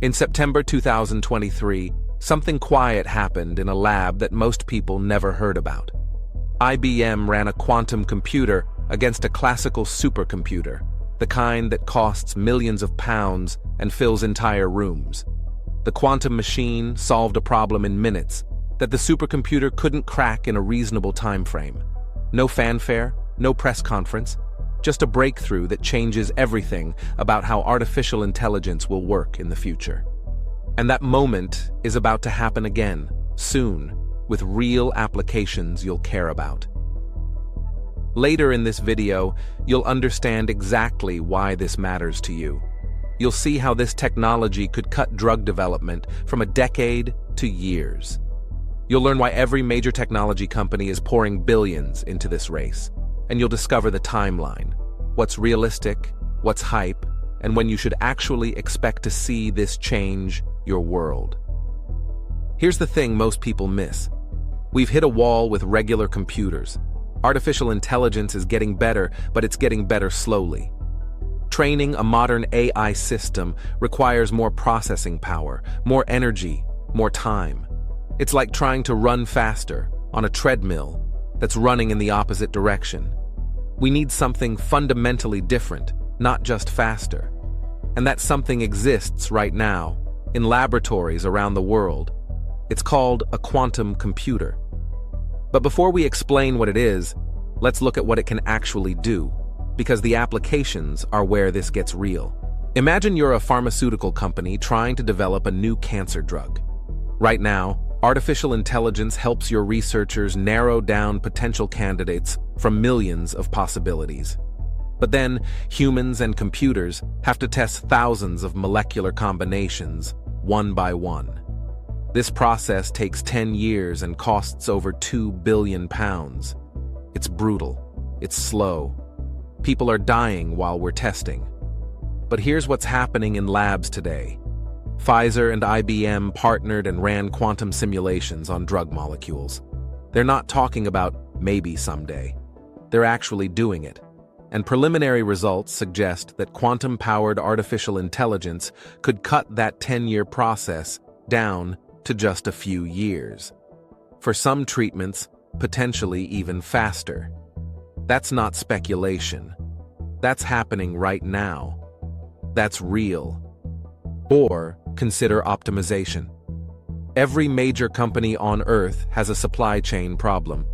In September 2023, something quiet happened in a lab that most people never heard about. IBM ran a quantum computer against a classical supercomputer, the kind that costs millions of pounds and fills entire rooms. The quantum machine solved a problem in minutes that the supercomputer couldn't crack in a reasonable time frame. No fanfare, no press conference, just a breakthrough that changes everything about how artificial intelligence will work in the future. And that moment is about to happen again, soon, with real applications you'll care about. Later in this video, you'll understand exactly why this matters to you. You'll see how this technology could cut drug development from a decade to years. You'll learn why every major technology company is pouring billions into this race. And you'll discover the timeline, what's realistic, what's hype, and when you should actually expect to see this change your world. Here's the thing most people miss. We've hit a wall with regular computers. Artificial intelligence is getting better, but it's getting better slowly. Training a modern AI system requires more processing power, more energy, more time. It's like trying to run faster on a treadmill that's running in the opposite direction. We need something fundamentally different, not just faster. And that something exists right now, in laboratories around the world. It's called a quantum computer. But before we explain what it is, let's look at what it can actually do, because the applications are where this gets real. Imagine you're a pharmaceutical company trying to develop a new cancer drug. Right now, artificial intelligence helps your researchers narrow down potential candidates from millions of possibilities. But then, humans and computers have to test thousands of molecular combinations, one by one. This process takes 10 years and costs over £2 billion. It's brutal. It's slow. People are dying while we're testing. But here's what's happening in labs today. Pfizer and IBM partnered and ran quantum simulations on drug molecules. They're not talking about maybe someday. They're actually doing it. And preliminary results suggest that quantum-powered artificial intelligence could cut that 10-year process down to just a few years. For some treatments, potentially even faster. That's not speculation. That's happening right now. That's real. Or consider optimization. Every major company on Earth has a supply chain problem.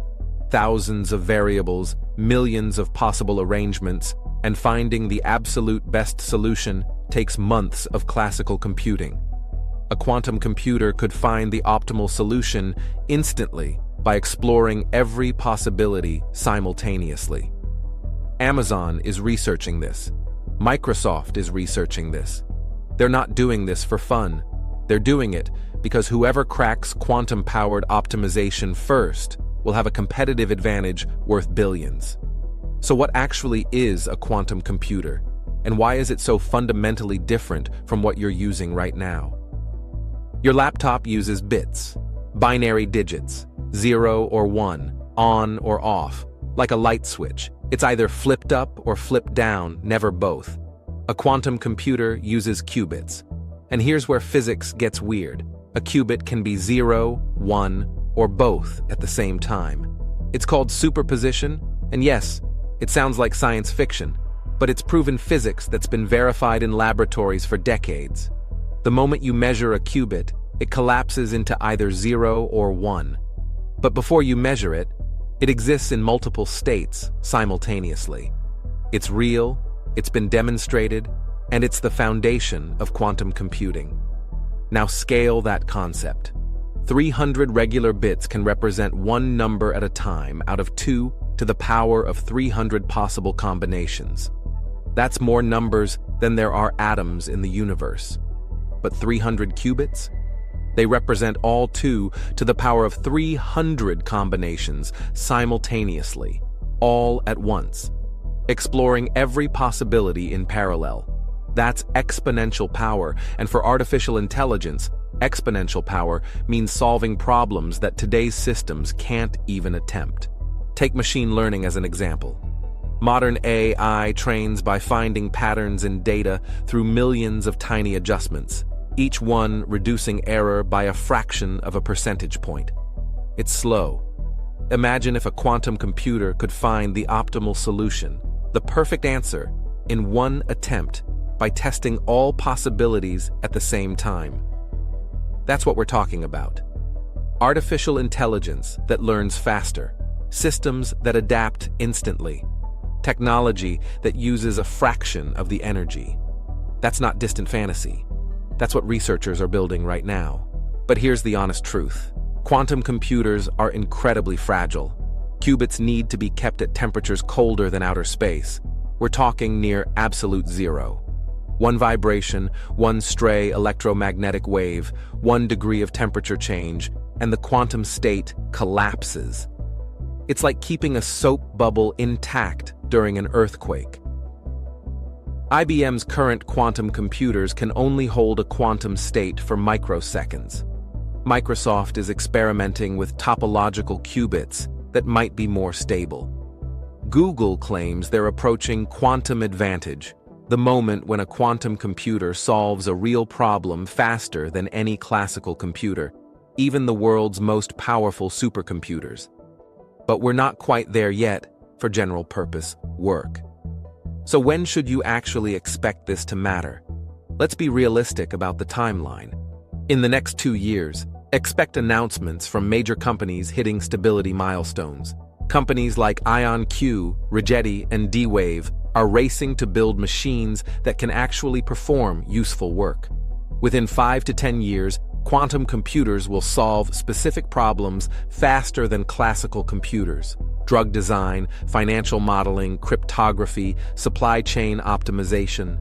Thousands of variables, millions of possible arrangements, and finding the absolute best solution takes months of classical computing. A quantum computer could find the optimal solution instantly by exploring every possibility simultaneously. Amazon is researching this. Microsoft is researching this. They're not doing this for fun. They're doing it because whoever cracks quantum-powered optimization first will have a competitive advantage worth billions. So what actually is a quantum computer? And why is it so fundamentally different from what you're using right now? Your laptop uses bits, binary digits, 0 or 1, on or off, like a light switch. It's either flipped up or flipped down, never both. A quantum computer uses qubits. And here's where physics gets weird. A qubit can be 0, 1, or both at the same time. It's called superposition, and yes, it sounds like science fiction, but it's proven physics that's been verified in laboratories for decades. The moment you measure a qubit, it collapses into either 0 or 1. But before you measure it, it exists in multiple states simultaneously. It's real, it's been demonstrated, and it's the foundation of quantum computing. Now scale that concept. 300 regular bits can represent one number at a time out of 2 to the power of 300 possible combinations. That's more numbers than there are atoms in the universe. But 300 qubits? They represent all 2 to the power of 300 combinations simultaneously, all at once, exploring every possibility in parallel. That's exponential power, and for artificial intelligence, exponential power means solving problems that today's systems can't even attempt. Take machine learning as an example. Modern AI trains by finding patterns in data through millions of tiny adjustments. each one reducing error by a fraction of a percentage point. It's slow. Imagine if a quantum computer could find the optimal solution, the perfect answer, in one attempt by testing all possibilities at the same time. That's what we're talking about. Artificial intelligence that learns faster, systems that adapt instantly, technology that uses a fraction of the energy. That's not distant fantasy. That's what researchers are building right now. But here's the honest truth. Quantum computers are incredibly fragile. Qubits need to be kept at temperatures colder than outer space. We're talking near absolute zero. One vibration, one stray electromagnetic wave, 1 degree of temperature change, and the quantum state collapses. It's like keeping a soap bubble intact during an earthquake. IBM's current quantum computers can only hold a quantum state for microseconds. Microsoft is experimenting with topological qubits that might be more stable. Google claims they're approaching quantum advantage, the moment when a quantum computer solves a real problem faster than any classical computer, even the world's most powerful supercomputers. But we're not quite there yet for general-purpose work. So when should you actually expect this to matter? Let's be realistic about the timeline. In the next 2 years, expect announcements from major companies hitting stability milestones. Companies like IonQ, Rigetti, and D-Wave are racing to build machines that can actually perform useful work. Within 5 to 10 years, quantum computers will solve specific problems faster than classical computers. Drug design, financial modeling, cryptography, supply chain optimization.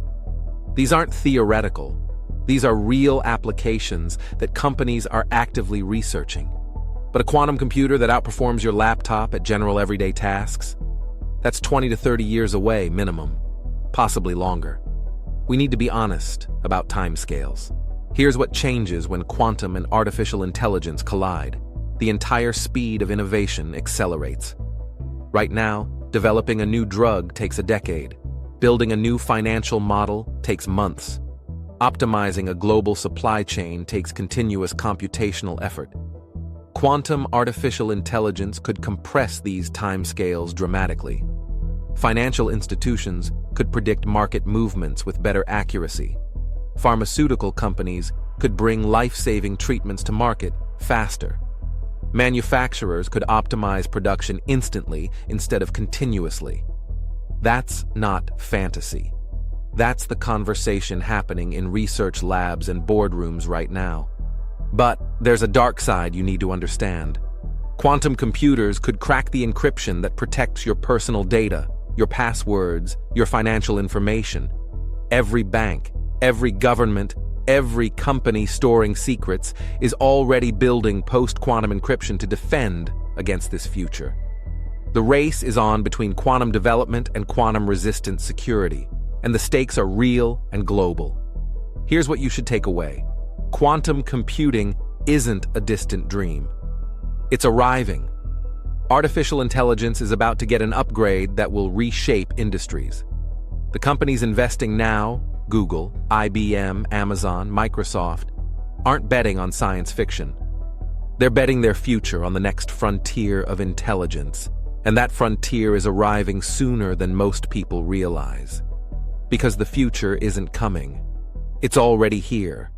These aren't theoretical. These are real applications that companies are actively researching. But a quantum computer that outperforms your laptop at general everyday tasks? That's 20 to 30 years away minimum, possibly longer. We need to be honest about timescales. Here's what changes when quantum and artificial intelligence collide. The entire speed of innovation accelerates. Right now, developing a new drug takes a decade. Building a new financial model takes months. Optimizing a global supply chain takes continuous computational effort. Quantum artificial intelligence could compress these timescales dramatically. Financial institutions could predict market movements with better accuracy. Pharmaceutical companies could bring life-saving treatments to market faster. Manufacturers could optimize production instantly instead of continuously. That's not fantasy. That's the conversation happening in research labs and boardrooms right now. But there's a dark side you need to understand. Quantum computers could crack the encryption that protects your personal data, your passwords, your financial information. Every bank, every government, every company storing secrets is already building post-quantum encryption to defend against this future. The race is on between quantum development and quantum-resistant security, and the stakes are real and global. Here's what you should take away. Quantum computing isn't a distant dream. It's arriving. Artificial intelligence is about to get an upgrade that will reshape industries. The companies investing now, Google, IBM, Amazon, Microsoft, aren't betting on science fiction. They're betting their future on the next frontier of intelligence, and that frontier is arriving sooner than most people realize. Because the future isn't coming. It's already here.